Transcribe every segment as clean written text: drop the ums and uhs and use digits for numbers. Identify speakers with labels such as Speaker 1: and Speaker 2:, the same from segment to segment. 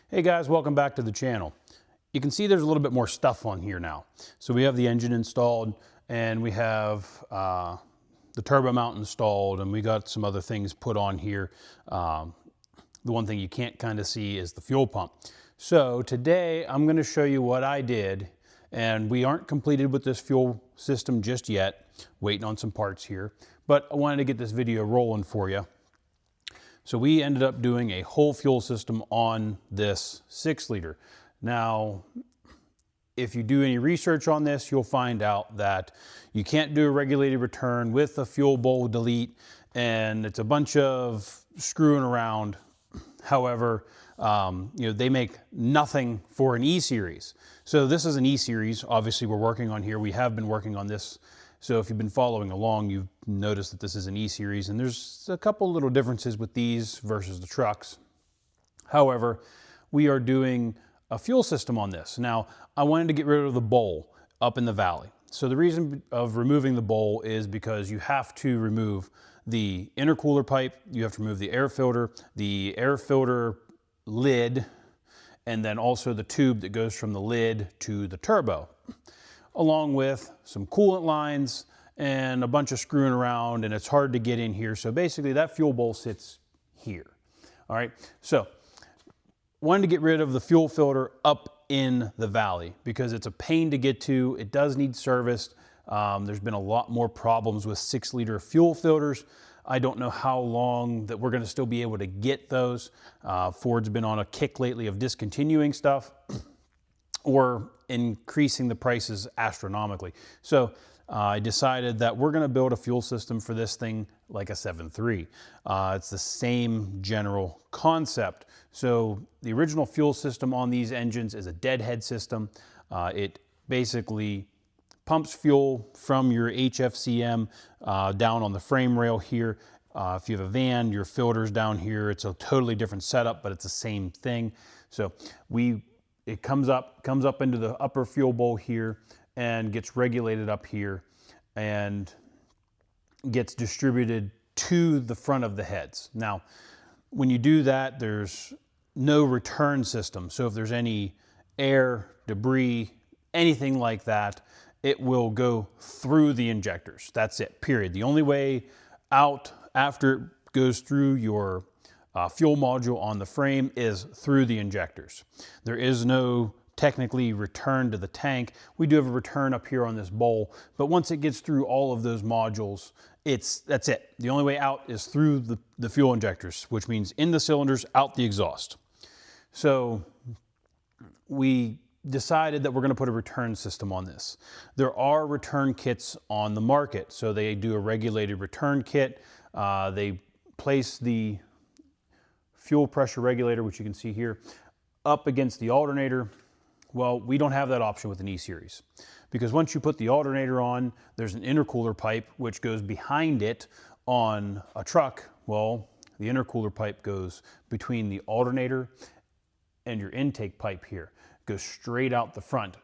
Speaker 1: Hey guys, welcome back to the channel. You can see there's a little bit more stuff on here now. So we have the engine installed and we have the turbo mount installed, and we got some other things put on here. The one thing you can't kind of see is the fuel pump. So today I'm going to show you what I did, and we aren't completed with this fuel system just yet, waiting on some parts here, but I wanted to get this video rolling for you. So we ended up doing a whole fuel system on this 6-liter. Now, if you do any research on this, you'll find out that you can't do a regulated return with a fuel bowl delete, and it's a bunch of screwing around. However, they make nothing for an E-Series. So this is an E-Series, obviously we're working on here. We have been working on this. So if you've been following along, you've noticed that this is an E-Series, and there's a couple little differences with these versus the trucks. However, we are doing a fuel system on this. Now, I wanted to get rid of the bowl up in the valley. So the reason of removing the bowl is because you have to remove the intercooler pipe, you have to remove the air filter lid, and then also the tube that goes from the lid to the turbo, along with some coolant lines and a bunch of screwing around, and it's hard to get in here. So basically that fuel bowl sits here. All right, so wanted to get rid of the fuel filter up in the valley because it's a pain to get to. It does need serviced. There's been a lot more problems with 6-liter fuel filters. I don't know how long that we're gonna still be able to get those. Ford's been on a kick lately of discontinuing stuff or increasing the prices astronomically. So I decided that we're gonna build a fuel system for this thing like a 7.3. It's the same general concept. So the original fuel system on these engines is a deadhead system. It basically pumps fuel from your HFCM down on the frame rail here. If you have a van, your filter's down here. It's a totally different setup, but it's the same thing. So it comes up into the upper fuel bowl here and gets regulated up here and gets distributed to the front of the heads. Now, when you do that, there's no return system. So if there's any air, debris, anything like that, it will go through the injectors. That's it, period. The only way out after it goes through your fuel module on the frame is through the injectors. There is no technically return to the tank. We do have a return up here on this bowl, but once it gets through all of those modules, that's it. The only way out is through the fuel injectors, which means in the cylinders, out the exhaust. So we decided that we're going to put a return system on this. There are return kits on the market. So they do a regulated return kit. They place the fuel pressure regulator, which you can see here, up against the alternator. Well, we don't have that option with an E-Series, because once you put the alternator on, there's an intercooler pipe which goes behind it. On a truck, well, the intercooler pipe goes between the alternator and your intake pipe here. It goes straight out the front.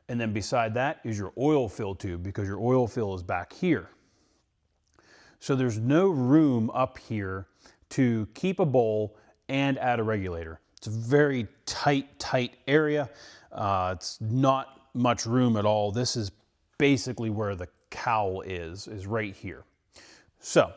Speaker 1: And then beside that is your oil fill tube, because your oil fill is back here. So there's no room up here to keep a bowl and add a regulator. It's a very tight area. It's not much room at all. This is basically where the cowl is right here. So,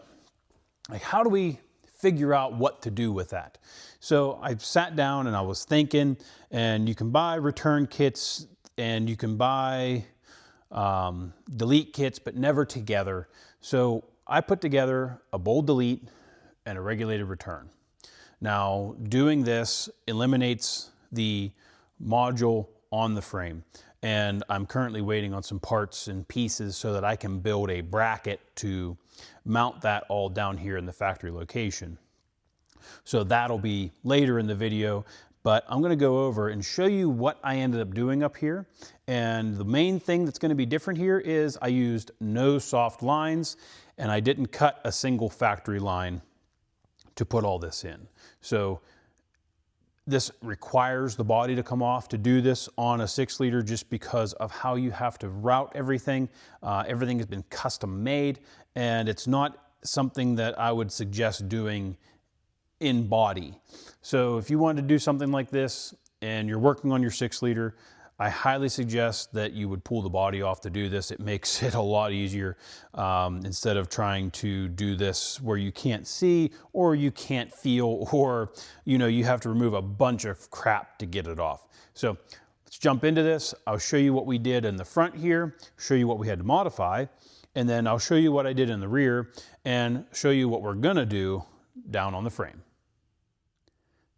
Speaker 1: how do we figure out what to do with that? So I sat down and I was thinking, and you can buy return kits and you can buy delete kits, but never together. So I put together a bowl delete and a regulated return. Now, doing this eliminates the module on the frame, and I'm currently waiting on some parts and pieces so that I can build a bracket to mount that all down here in the factory location. So that'll be later in the video, but I'm gonna go over and show you what I ended up doing up here. And the main thing that's gonna be different here is I used no soft lines, and I didn't cut a single factory line to put all this in. So this requires the body to come off to do this on a 6-liter, just because of how you have to route everything. Everything has been custom made, and it's not something that I would suggest doing in body. So if you want to do something like this, and you're working on your 6-liter, I highly suggest that you would pull the body off to do this. It makes it a lot easier instead of trying to do this where you can't see or you can't feel, or you have to remove a bunch of crap to get it off. So let's jump into this. I'll show you what we did in the front here, show you what we had to modify, and then I'll show you what I did in the rear and show you what we're gonna do down on the frame.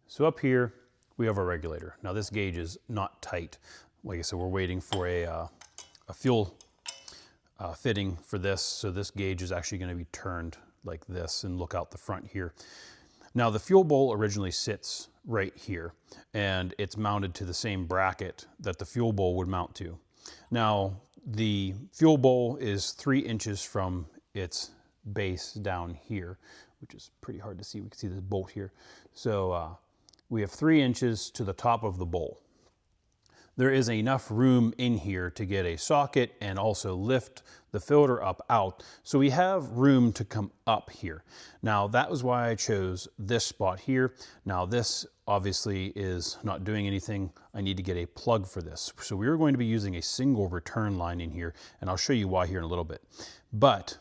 Speaker 1: So up here, we have our regulator. Now this gauge is not tight. Like I said, we're waiting for a fuel fitting for this. So this gauge is actually gonna be turned like this and look out the front here. Now the fuel bowl originally sits right here, and it's mounted to the same bracket that the fuel bowl would mount to. Now the fuel bowl is 3 inches from its base down here, which is pretty hard to see. We can see this bolt here. So we have 3 inches to the top of the bowl. There is enough room in here to get a socket and also lift the filter up out. So we have room to come up here. Now that was why I chose this spot here. Now this obviously is not doing anything. I need to get a plug for this. So we are going to be using a single return line in here, and I'll show you why here in a little bit. But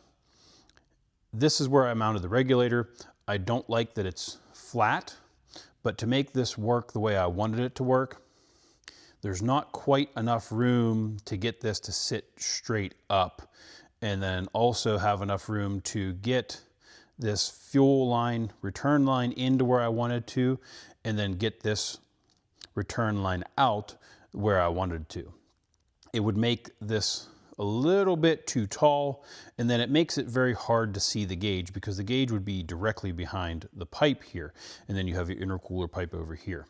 Speaker 1: this is where I mounted the regulator. I don't like that it's flat, but to make this work the way I wanted it to work, there's not quite enough room to get this to sit straight up, and then also have enough room to get this fuel line, return line into where I wanted to, and then get this return line out where I wanted to. It would make this a little bit too tall, and then it makes it very hard to see the gauge because the gauge would be directly behind the pipe here, and then you have your intercooler pipe over here.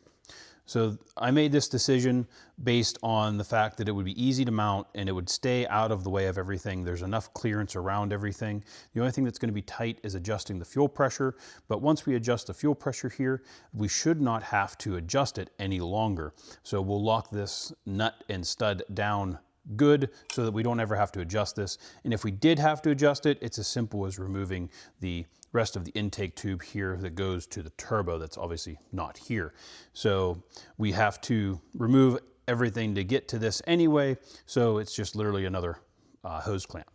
Speaker 1: So I made this decision based on the fact that it would be easy to mount and it would stay out of the way of everything. There's enough clearance around everything. The only thing that's going to be tight is adjusting the fuel pressure. But once we adjust the fuel pressure here, we should not have to adjust it any longer. So we'll lock this nut and stud down good so that we don't ever have to adjust this. And if we did have to adjust it, it's as simple as removing the rest of the intake tube here that goes to the turbo that's obviously not here. So we have to remove everything to get to this anyway, so it's just literally another hose clamp.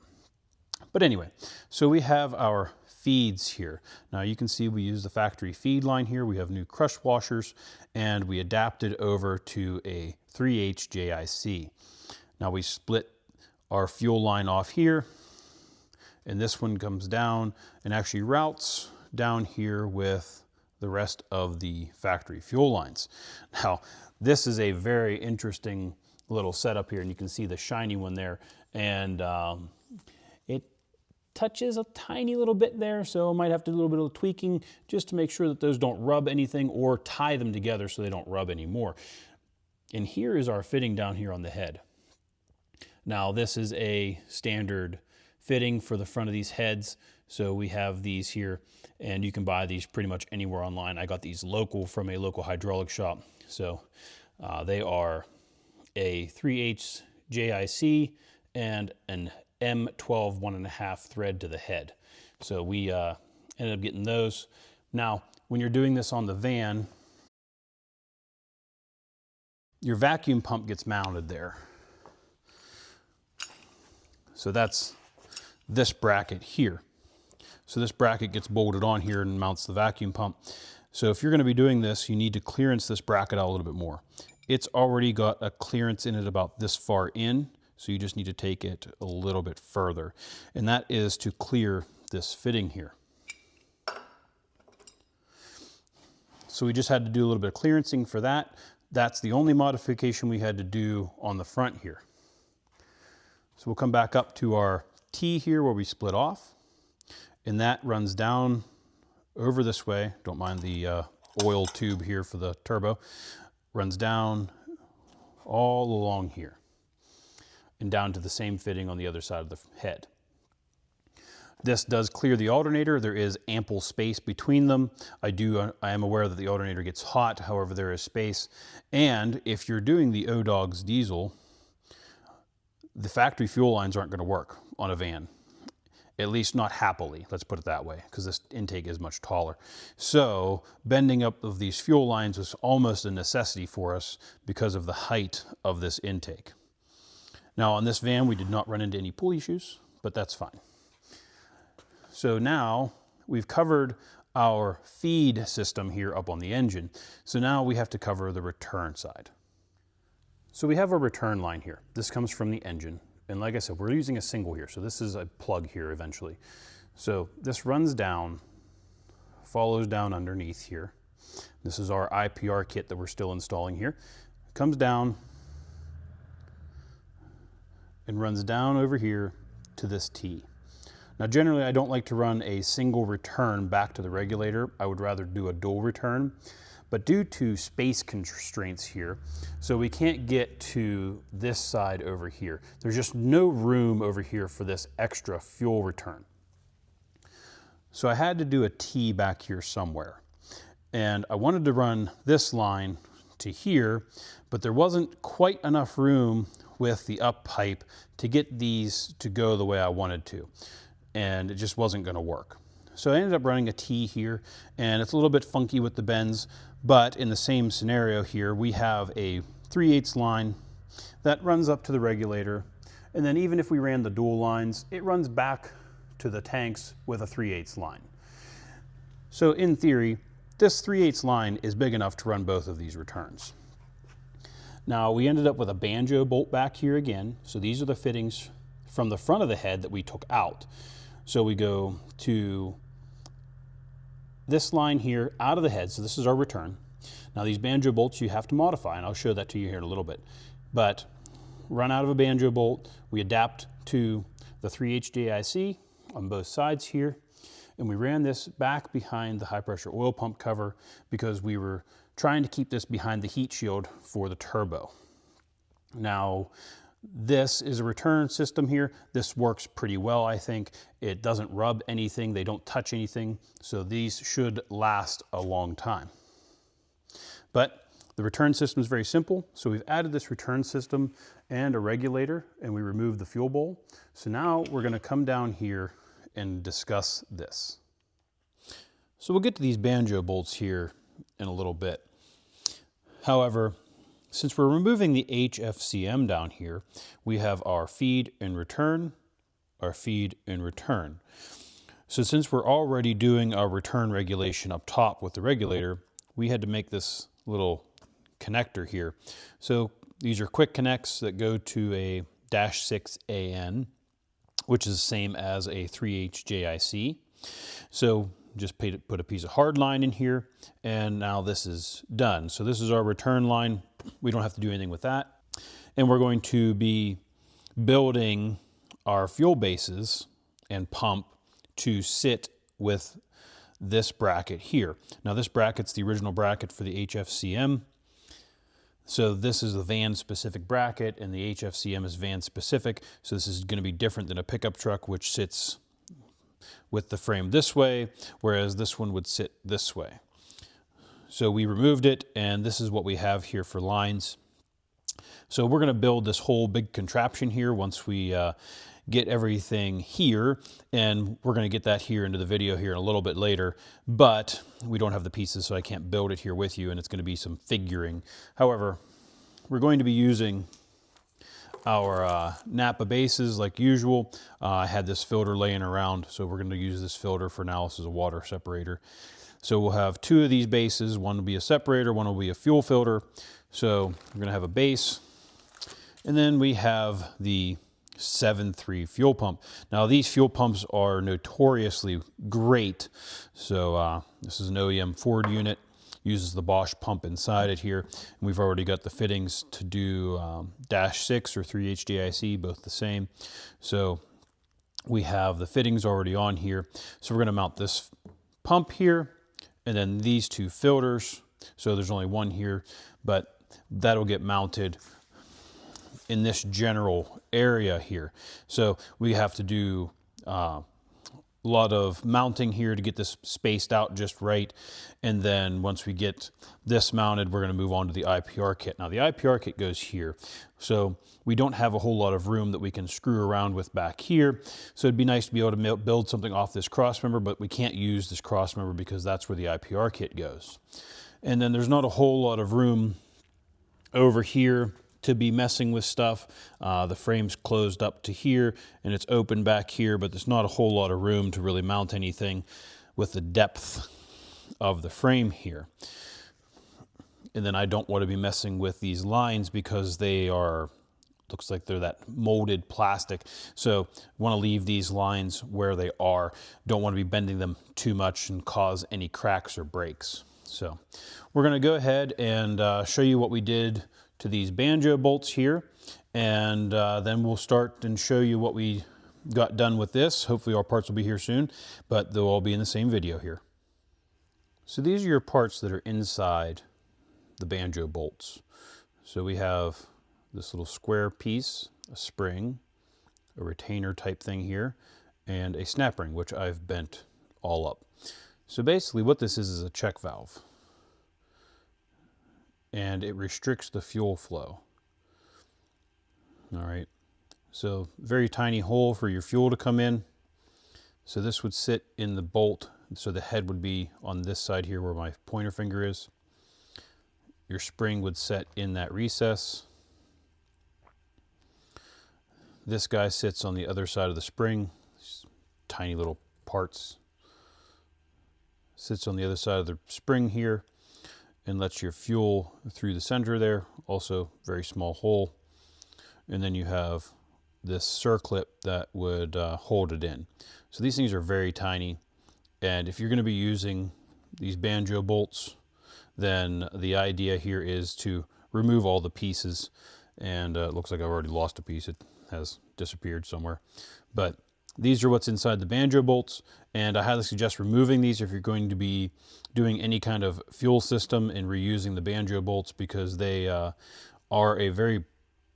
Speaker 1: But anyway, so we have our feeds here. Now you can see we use the factory feed line here. We have new crush washers, and we adapted over to a 3H JIC. Now we split our fuel line off here, and this one comes down and actually routes down here with the rest of the factory fuel lines. Now, this is a very interesting little setup here, and you can see the shiny one there, and it touches a tiny little bit there, so I might have to do a little bit of tweaking just to make sure that those don't rub anything, or tie them together so they don't rub anymore. And here is our fitting down here on the head. Now, this is a standard fitting for the front of these heads. So we have these here, and you can buy these pretty much anywhere online. I got these local from a local hydraulic shop. So they are a 3H JIC and an M12 1.5 thread to the head. So we ended up getting those. Now, when you're doing this on the van, your vacuum pump gets mounted there. So that's this bracket here. So this bracket gets bolted on here and mounts the vacuum pump. So if you're going to be doing this, you need to clearance this bracket out a little bit more. It's already got a clearance in it about this far in, so you just need to take it a little bit further. And that is to clear this fitting here. So we just had to do a little bit of clearancing for that. That's the only modification we had to do on the front here. So we'll come back up to our T here where we split off, and that runs down over this way. Don't mind the oil tube here for the turbo. Runs down all along here and down to the same fitting on the other side of the head. This does clear the alternator. There is ample space between them. I am aware that the alternator gets hot, however there is space. And if you're doing the O-Dawg's diesel, the factory fuel lines aren't going to work on a van. at least not happily, let's put it that way, because this intake is much taller. So bending up of these fuel lines was almost a necessity for us because of the height of this intake. Now on this van, we did not run into any pulley issues, but that's fine. So now we've covered our feed system here up on the engine. So now we have to cover the return side. So we have a return line here. This comes from the engine. And like I said, we're using a single here. So this is a plug here eventually. So this runs down, follows down underneath here. This is our IPR kit that we're still installing here. It comes down and runs down over here to this T. Now generally I don't like to run a single return back to the regulator. I would rather do a dual return. But due to space constraints here, so we can't get to this side over here. There's just no room over here for this extra fuel return. So I had to do a T back here somewhere. And I wanted to run this line to here, but there wasn't quite enough room with the up pipe to get these to go the way I wanted to. And it just wasn't gonna work. So I ended up running a T here, and it's a little bit funky with the bends, but in the same scenario here, we have a 3/8 line that runs up to the regulator, and then even if we ran the dual lines, it runs back to the tanks with a 3/8 line. So in theory, this 3/8 line is big enough to run both of these returns. Now we ended up with a Banjo bolt back here again, so these are the fittings from the front of the head that we took out. So we go to this line here out of the head, so this is our return. Now these Banjo bolts you have to modify, and I'll show that to you here in a little bit. But run out of a Banjo bolt, we adapt to the 3H JIC on both sides here, and we ran this back behind the high pressure oil pump cover because we were trying to keep this behind the heat shield for the turbo. Now, this is a return system here. This works pretty well, I think. It doesn't rub anything, they don't touch anything, so these should last a long time. But the return system is very simple, so we've added this return system and a regulator, and we removed the fuel bowl. So now we're gonna come down here and discuss this. So we'll get to these Banjo bolts here in a little bit. However, since we're removing the HFCM down here, we have our feed and return, our feed and return. So since we're already doing our return regulation up top with the regulator, we had to make this little connector here. So these are quick connects that go to a -6AN, which is the same as a 3H JIC. So just put a piece of hard line in here, and now this is done. So this is our return line. We don't have to do anything with that. And we're going to be building our fuel bases and pump to sit with this bracket here. Now this bracket's the original bracket for the HFCM. So this is the van specific bracket, and the HFCM is van specific. So this is going to be different than a pickup truck, which sits with the frame this way, whereas this one would sit this way. So we removed it, and this is what we have here for lines. So we're going to build this whole big contraption here once we get everything here, and we're going to get that here into the video here a little bit later, but we don't have the pieces, so I can't build it here with you, and it's going to be some figuring. However, we're going to be using our Napa bases like usual. I had this filter laying around, so we're going to use this filter for now. This is a water separator. So we'll have two of these bases. One will be a separator, one will be a fuel filter. So we're going to have a base, and then we have the 7.3 fuel pump. Now these fuel pumps are notoriously great. So this is an OEM Ford unit. Uses the Bosch pump inside it here. And we've already got the fittings to do -6 or 3H JIC, both the same. So we have the fittings already on here. So we're going to mount this pump here, and then these two filters. So there's only one here, but that'll get mounted in this general area here. So we have to do lot of mounting here to get this spaced out just right. And then once we get this mounted, we're going to move on to the IPR kit. Now the IPR kit goes here. So we don't have a whole lot of room that we can screw around with back here. So it'd be nice to be able to build something off this cross member, but we can't use this cross member because that's where the IPR kit goes. And then there's not a whole lot of room over here to be messing with stuff. The frame's closed up to here and it's open back here, but there's not a whole lot of room to really mount anything with the depth of the frame here. And then I don't want to be messing with these lines because they are, looks like they're that molded plastic. So I want to leave these lines where they are. Don't want to be bending them too much and cause any cracks or breaks. So we're going to go ahead and show you what we did to these Banjo bolts here, and then we'll start and show you what we got done with this. Hopefully our parts will be here soon, but they'll all be in the same video here. So these are your parts that are inside the Banjo bolts. So we have this little square piece, a spring, a retainer type thing here, and a snap ring, which I've bent all up. So basically what this is a check valve, and it restricts the fuel flow. All right, so very tiny hole for your fuel to come in. So this would sit in the bolt, so the head would be on this side here where my pointer finger is. Your spring would set in that recess. This guy sits on the other side of the spring, tiny little parts. Sits on the other side of the spring here and lets your fuel through the center there. Also very small hole. And then you have this circlip that would hold it in. So these things are very tiny. And if you're going to be using these Banjo bolts, then the idea here is to remove all the pieces. And it looks like I've already lost a piece. It has disappeared somewhere. But these are what's inside the Banjo bolts, and I highly suggest removing these if you're going to be doing any kind of fuel system and reusing the Banjo bolts, because they are a very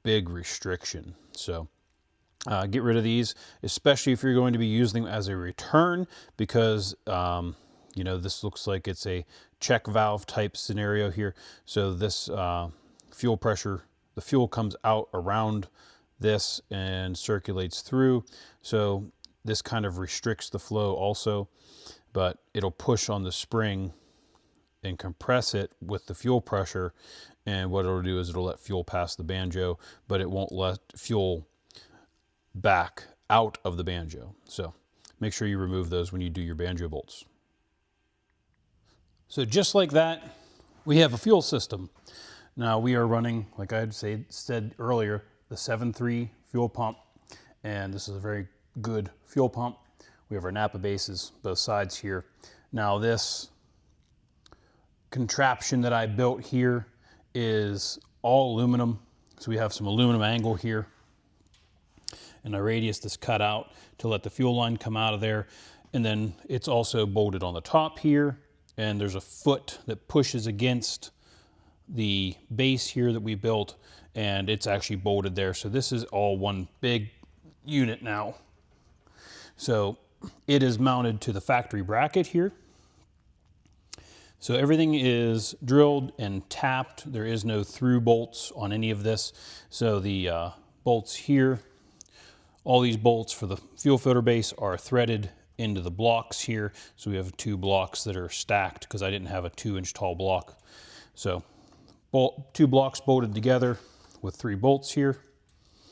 Speaker 1: big restriction. So get rid of these, especially if you're going to be using them as a return, because you know, this looks like it's a check valve type scenario here. So this fuel pressure, the fuel comes out around this and circulates through. So this kind of restricts the flow also, but it'll push on the spring and compress it with the fuel pressure. And what it'll do is it'll let fuel pass the Banjo, but it won't let fuel back out of the Banjo. So make sure you remove those when you do your Banjo bolts. So just like that, we have a fuel system. Now we are running, like I had said earlier, the 7.3 fuel pump, and this is a very good fuel pump. We have our Napa bases, both sides here. Now this contraption that I built here is all aluminum. So we have some aluminum angle here, and a radius that's cut out to let the fuel line come out of there. And then it's also bolted on the top here, and there's a foot that pushes against the base here that we built, and it's actually bolted there. So this is all one big unit now. So it is mounted to the factory bracket here. So everything is drilled and tapped. There is no through bolts on any of this. So the bolts here, all these bolts for the fuel filter base are threaded into the blocks here. So we have 2 blocks that are stacked because I didn't have a 2-inch tall block. So 2 blocks bolted together with 3 bolts here.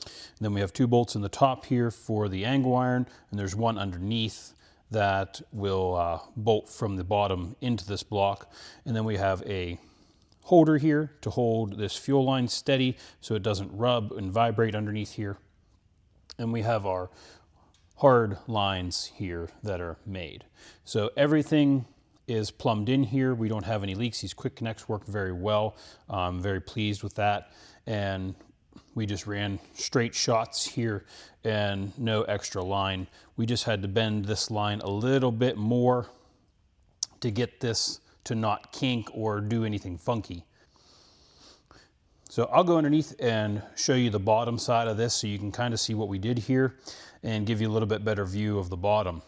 Speaker 1: And then we have 2 bolts in the top here for the angle iron, and there's one underneath that will bolt from the bottom into this block. And then we have a holder here to hold this fuel line steady so it doesn't rub and vibrate underneath here. And we have our hard lines here that are made. So everything is plumbed in here. We don't have any leaks. These quick connects work very well. I'm very pleased with that. And we just ran straight shots here and no extra line. We just had to bend this line a little bit more to get this to not kink or do anything funky. So I'll go underneath and show you the bottom side of this so you can kind of see what we did here and give you a little bit better view of the bottom.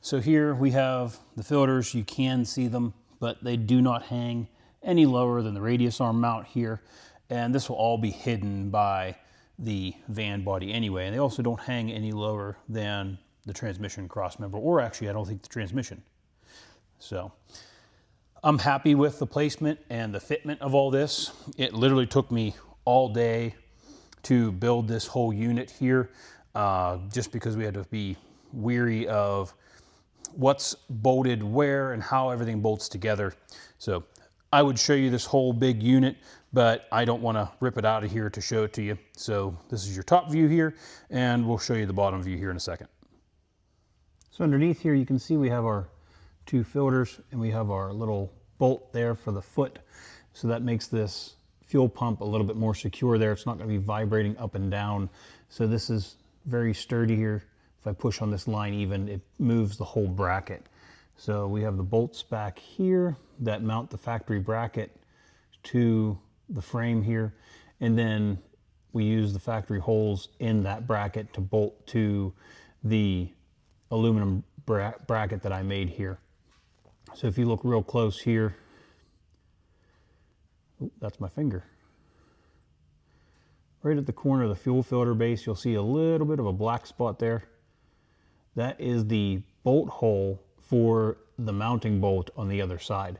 Speaker 1: So here we have the filters. You can see them, but they do not hang any lower than the radius arm mount here. And this will all be hidden by the van body anyway. And they also don't hang any lower than the transmission cross member, or actually I don't think the transmission. So I'm happy with the placement and the fitment of all this. It literally took me all day to build this whole unit here, just because we had to be weary of what's bolted where and how everything bolts together. So I would show you this whole big unit, but I don't want to rip it out of here to show it to you. So this is your top view here, and we'll show you the bottom view here in a second. So underneath here, you can see we have our 2 filters, and we have our little bolt there for the foot. So that makes this fuel pump a little bit more secure there. It's not going to be vibrating up and down. So this is very sturdy here. If I push on this line even, it moves the whole bracket. So we have the bolts back here that mount the factory bracket to the frame here. And then we use the factory holes in that bracket to bolt to the aluminum bracket that I made here. So if you look real close here, that's my finger. Right at the corner of the fuel filter base, you'll see a little bit of a black spot there. That is the bolt hole for the mounting bolt on the other side.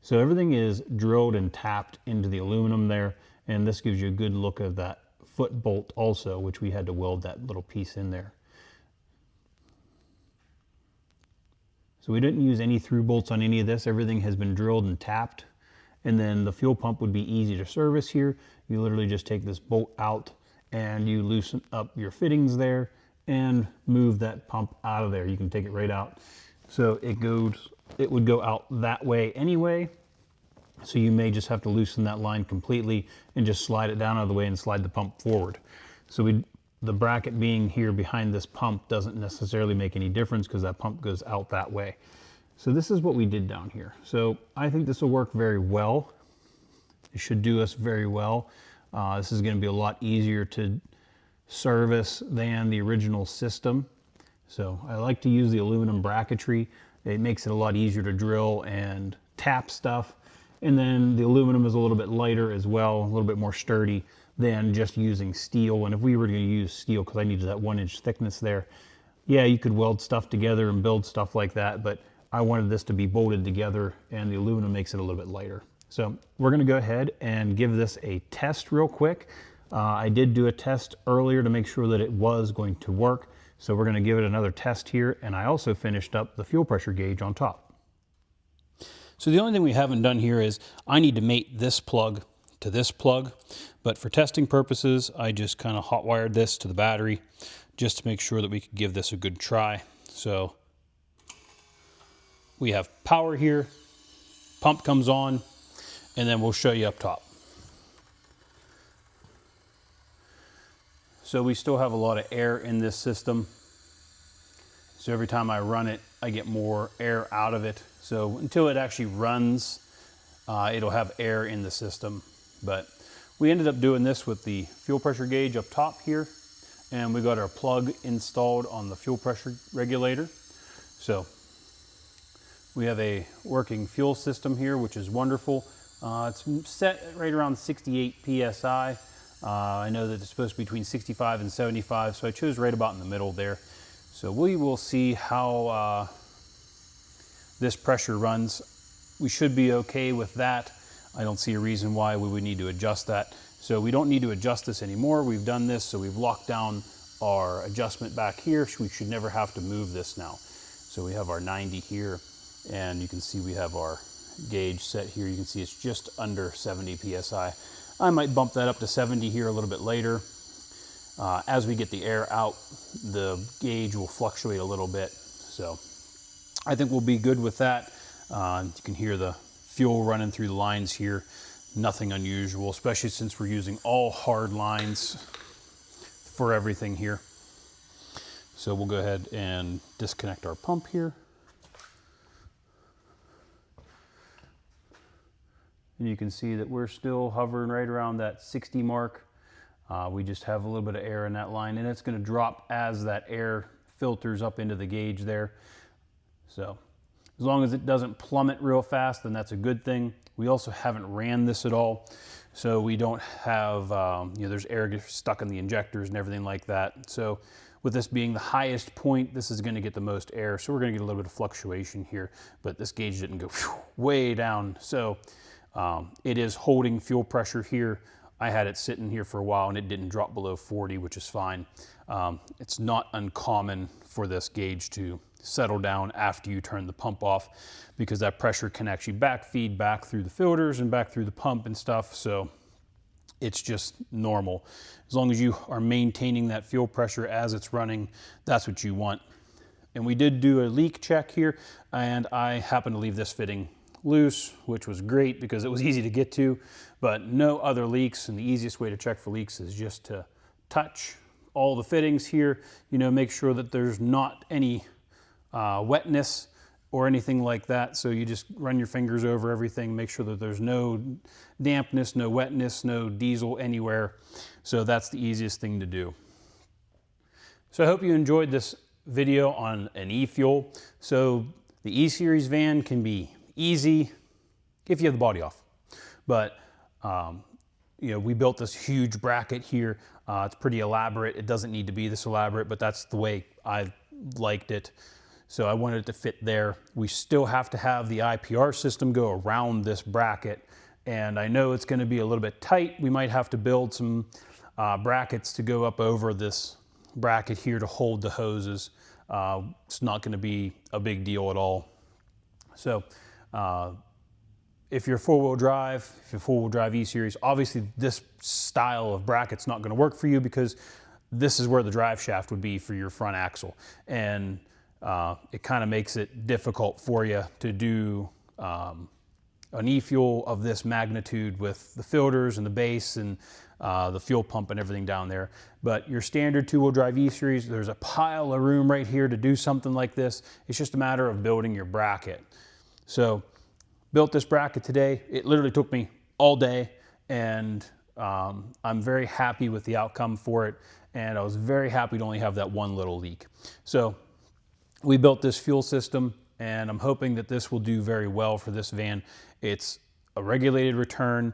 Speaker 1: So everything is drilled and tapped into the aluminum there, and this gives you a good look of that foot bolt also, which we had to weld that little piece in there. So we didn't use any through bolts on any of this. Everything has been drilled and tapped. And then the fuel pump would be easy to service here. You literally just take this bolt out and you loosen up your fittings there and move that pump out of there. You can take it right out. So it would go out that way anyway. So you may just have to loosen that line completely and just slide it down out of the way and slide the pump forward. So the bracket being here behind this pump doesn't necessarily make any difference because that pump goes out that way. So this is what we did down here. So I think this will work very well. It should do us very well. This is going to be a lot easier to service than the original system. So I like to use the aluminum bracketry. It makes it a lot easier to drill and tap stuff. And then the aluminum is a little bit lighter as well, a little bit more sturdy than just using steel. And if we were going to use steel, because I needed that 1-inch thickness there, yeah, you could weld stuff together and build stuff like that, but I wanted this to be bolted together, and the aluminum makes it a little bit lighter. So we're going to go ahead and give this a test real quick. I did do a test earlier to make sure that it was going to work. So we're going to give it another test here, and I also finished up the fuel pressure gauge on top. So the only thing we haven't done here is I need to mate this plug to this plug, but for testing purposes, I just kind of hot wired this to the battery just to make sure that we could give this a good try. So we have power here, pump comes on, and then we'll show you up top. So we still have a lot of air in this system. So every time I run it, I get more air out of it. So until it actually runs, it'll have air in the system. But we ended up doing this with the fuel pressure gauge up top here, and we got our plug installed on the fuel pressure regulator. So we have a working fuel system here, which is wonderful. It's set right around 68 PSI. I know that it's supposed to be between 65 and 75, so I chose right about in the middle there. So we will see how this pressure runs. We should be okay with that. I don't see a reason why we would need to adjust that. So we don't need to adjust this anymore. We've done this, so we've locked down our adjustment back here. We should never have to move this now. So we have our 90 here, and you can see we have our gauge set here. You can see it's just under 70 PSI. I might bump that up to 70 here a little bit later. As we get the air out, the gauge will fluctuate a little bit. So I think we'll be good with that. You can hear the fuel running through the lines here. Nothing unusual, especially since we're using all hard lines for everything here. So we'll go ahead and disconnect our pump here. And you can see that we're still hovering right around that 60 mark. We just have a little bit of air in that line, and it's going to drop as that air filters up into the gauge there. So as long as it doesn't plummet real fast, then that's a good thing. We also haven't ran this at all, so we don't have, there's air stuck in the injectors and everything like that. So with this being the highest point, this is gonna get the most air, so we're gonna get a little bit of fluctuation here, but this gauge didn't go way down. So it is holding fuel pressure here. I had it sitting here for a while and it didn't drop below 40, which is fine. It's not uncommon for this gauge to settle down after you turn the pump off, because that pressure can actually feed back through the filters and back through the pump and stuff. So it's just normal. As long as you are maintaining that fuel pressure as it's running, that's what you want. And we did do a leak check here, and I happened to leave this fitting loose, which was great because it was easy to get to, but no other leaks. And the easiest way to check for leaks is just to touch all the fittings here, make sure that there's not any wetness or anything like that. So you just run your fingers over everything, make sure that there's no dampness, no wetness, no diesel anywhere. So that's the easiest thing to do. So I hope you enjoyed this video on an e-fuel. So the E-Series van can be easy if you have the body off, but we built this huge bracket here. It's pretty elaborate. It doesn't need to be this elaborate, but that's the way I liked it. So I wanted it to fit there. We still have to have the IPR system go around this bracket, and I know it's going to be a little bit tight. We might have to build some brackets to go up over this bracket here to hold the hoses. It's not going to be a big deal at all. So if you're four-wheel drive, if you're four-wheel drive E-Series, obviously this style of bracket's not going to work for you, because this is where the drive shaft would be for your front axle. And it kind of makes it difficult for you to do an e-fuel of this magnitude with the filters and the base and the fuel pump and everything down there. But your standard two-wheel drive E-Series, there's a pile of room right here to do something like this. It's just a matter of building your bracket. So built this bracket today. It literally took me all day, and I'm very happy with the outcome for it. And I was very happy to only have that one little leak. So we built this fuel system, and I'm hoping that this will do very well for this van. It's a regulated return.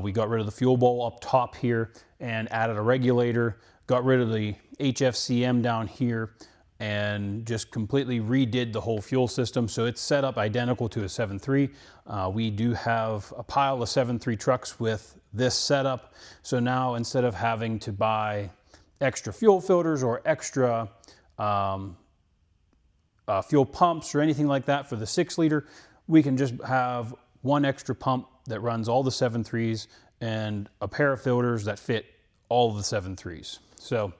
Speaker 1: We got rid of the fuel bowl up top here and added a regulator, got rid of the HFCM down here, and just completely redid the whole fuel system. So it's set up identical to a 7.3. We do have a pile of 7.3 trucks with this setup. So now, instead of having to buy extra fuel filters or extra fuel pumps or anything like that for the 6-liter, we can just have one extra pump that runs all the 7.3s and a pair of filters that fit all of the 7.3s. So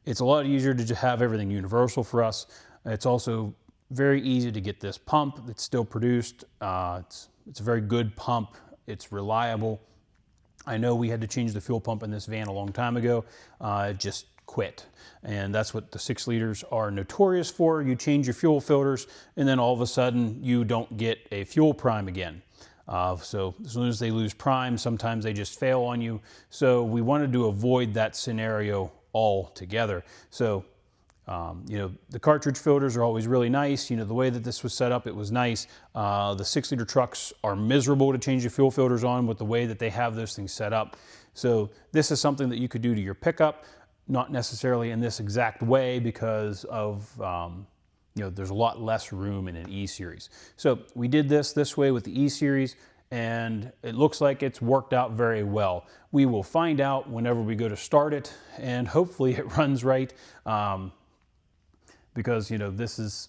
Speaker 1: it's a lot easier to just have everything universal for us. It's also very easy to get this pump that's still produced. It's a very good pump. It's reliable. I know we had to change the fuel pump in this van a long time ago. It just quit. And that's what the 6-liters are notorious for. You change your fuel filters, and then all of a sudden you don't get a fuel prime again. So as soon as they lose prime, sometimes they just fail on you. So we wanted to avoid that scenario altogether. So, the cartridge filters are always really nice. The way that this was set up, it was nice. The 6-liter trucks are miserable to change the fuel filters on with the way that they have those things set up. So this is something that you could do to your pickup, not necessarily in this exact way, because of, there's a lot less room in an E-Series. So we did this way with the E-Series, and it looks like it's worked out very well. We will find out whenever we go to start it, and hopefully it runs right, because this is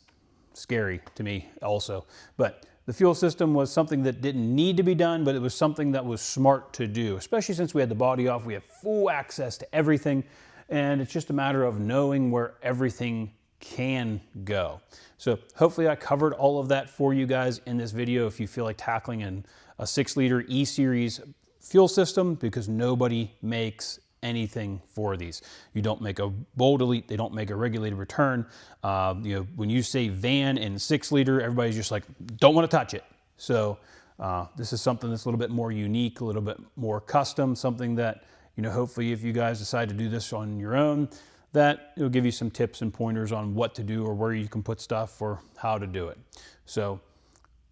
Speaker 1: scary to me also. But the fuel system was something that didn't need to be done, but it was something that was smart to do, especially since we had the body off. We have full access to everything, and it's just a matter of knowing where everything can go. So hopefully I covered all of that for you guys in this video. If you feel like tackling a 6-liter E-Series fuel system, because nobody makes anything for these. You don't make a bowl delete, they don't make a regulated return. When you say van and 6-liter, everybody's just like, don't want to touch it. So this is something that's a little bit more unique, a little bit more custom, something that, hopefully if you guys decide to do this on your own, that it'll give you some tips and pointers on what to do or where you can put stuff or how to do it. So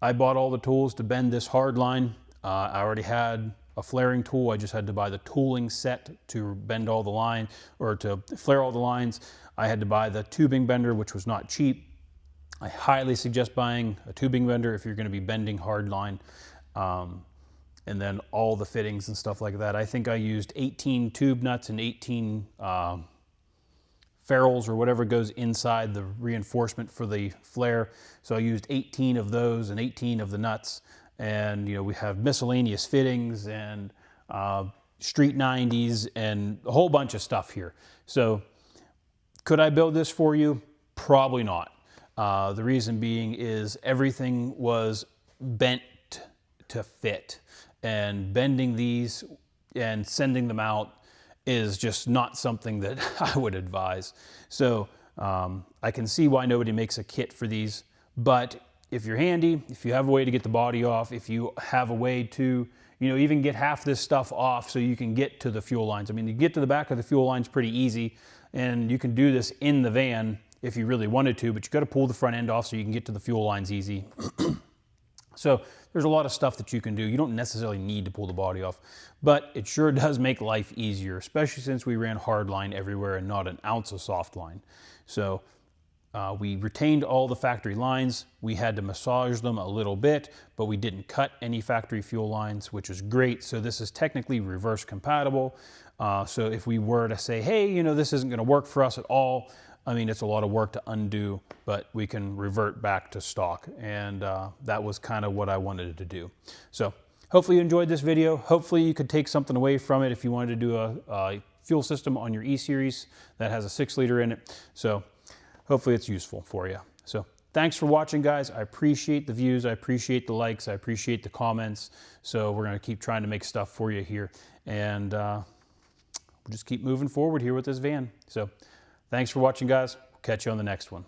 Speaker 1: I bought all the tools to bend this hard line. I already had a flaring tool. I just had to buy the tooling set to bend all the line or to flare all the lines. I had to buy the tubing bender, which was not cheap. I highly suggest buying a tubing bender if you're going to be bending hard line. And then all the fittings and stuff like that. I think I used 18 tube nuts and 18 ferrules or whatever goes inside the reinforcement for the flare. So I used 18 of those and 18 of the nuts. And we have miscellaneous fittings and street 90s and a whole bunch of stuff here. So could I build this for you? Probably not. The reason being is everything was bent to fit, and bending these and sending them out is just not something that I would advise. So I can see why nobody makes a kit for these, but if you're handy, if you have a way to get the body off, if you have a way to, even get half this stuff off so you can get to the fuel lines. I mean, you get to the back of the fuel lines pretty easy, and you can do this in the van if you really wanted to, but you got to pull the front end off so you can get to the fuel lines easy. So there's a lot of stuff that you can do. You don't necessarily need to pull the body off, but it sure does make life easier, especially since we ran hard line everywhere and not an ounce of soft line. So we retained all the factory lines. We had to massage them a little bit, but we didn't cut any factory fuel lines, which is great. So this is technically reverse compatible. So if we were to say, hey, this isn't going to work for us at all, I mean, it's a lot of work to undo, but we can revert back to stock. And that was kind of what I wanted to do. So hopefully you enjoyed this video. Hopefully you could take something away from it if you wanted to do a fuel system on your E-Series that has a 6-liter in it. So hopefully it's useful for you. So thanks for watching, guys. I appreciate the views. I appreciate the likes. I appreciate the comments. So we're going to keep trying to make stuff for you here. And we'll just keep moving forward here with this van. So thanks for watching, guys. We'll catch you on the next one.